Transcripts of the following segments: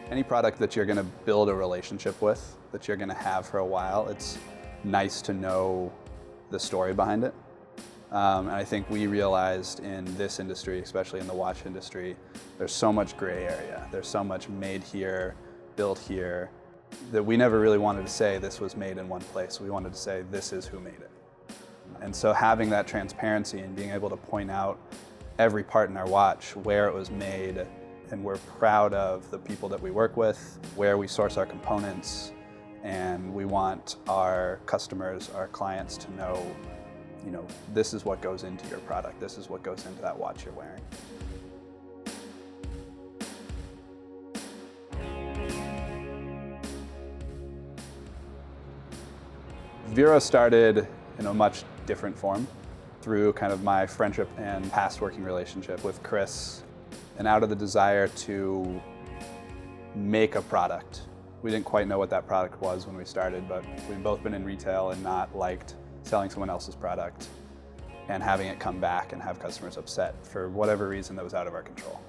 Any product that you're going to build a relationship with, that you're going to have for a while, it's nice to know the story behind it. And I think we realized in this industry, especially in the watch industry, there's so much gray area. There's so much made here, built here, that we never really wanted to say this was made in one place. We wanted to say this is who made it. And so having that transparency and being able to point out every part in our watch, where it was made, and we're proud of the people that we work with, where we source our components, and we want our customers, our clients to know, this is what goes into your product, this is what goes into that watch you're wearing. VERO started in a much different form through kind of my friendship and past working relationship with Chris, and out of the desire to make a product. We didn't quite know what that product was when we started, but we've both been in retail and not liked selling someone else's product and having it come back and have customers upset for whatever reason that was out of our control.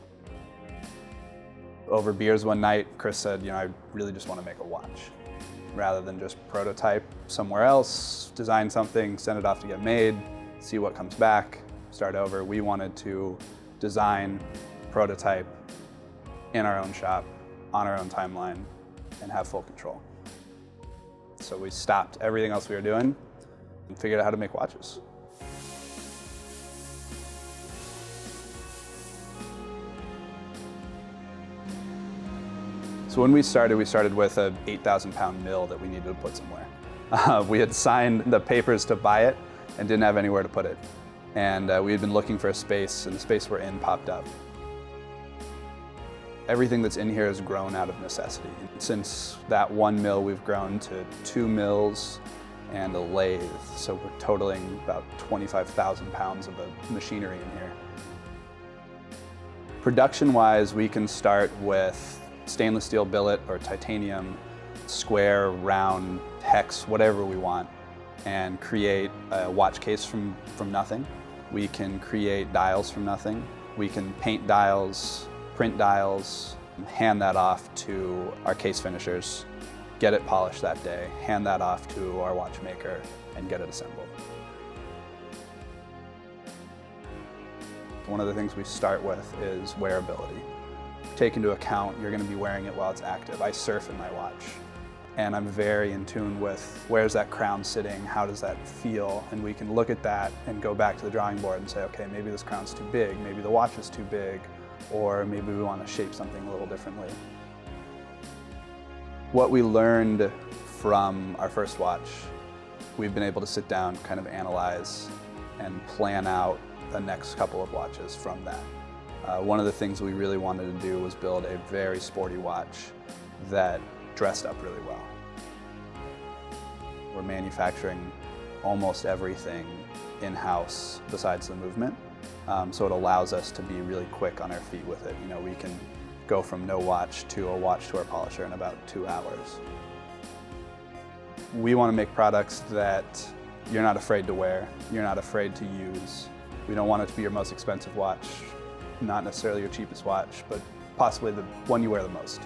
Over beers one night, Chris said, I really just want to make a watch. Rather than just prototype somewhere else, design something, send it off to get made, see what comes back, start over. We wanted to design, prototype in our own shop, on our own timeline, and have full control. So we stopped everything else we were doing and figured out how to make watches. So when we started with an 8,000-pound mill that we needed to put somewhere. We had signed the papers to buy it and didn't have anywhere to put it. And we had been looking for a space, and the space we're in popped up. Everything that's in here has grown out of necessity. Since that one mill, we've grown to 2 mills and a lathe. So we're totaling about 25,000 pounds of machinery in here. Production-wise, we can start with stainless steel billet or titanium, square, round, hex, whatever we want, and create a watch case from nothing. We can create dials from nothing. We can paint dials, print dials, hand that off to our case finishers, get it polished that day, hand that off to our watchmaker, and get it assembled. One of the things we start with is wearability. Take into account you're going to be wearing it while it's active. I surf in my watch, and I'm very in tune with where's that crown sitting, how does that feel, and we can look at that and go back to the drawing board and say, okay, maybe this crown's too big, maybe the watch is too big, or maybe we want to shape something a little differently. What we learned from our first watch, we've been able to sit down, kind of analyze, and plan out the next couple of watches from that. One of the things we really wanted to do was build a very sporty watch that dressed up really well. We're manufacturing almost everything in-house besides the movement, so it allows us to be really quick on our feet with it. We can go from no watch to a watch to our polisher in about 2 hours. We want to make products that you're not afraid to wear, you're not afraid to use. We don't want it to be your most expensive watch, not necessarily your cheapest watch, but possibly the one you wear the most.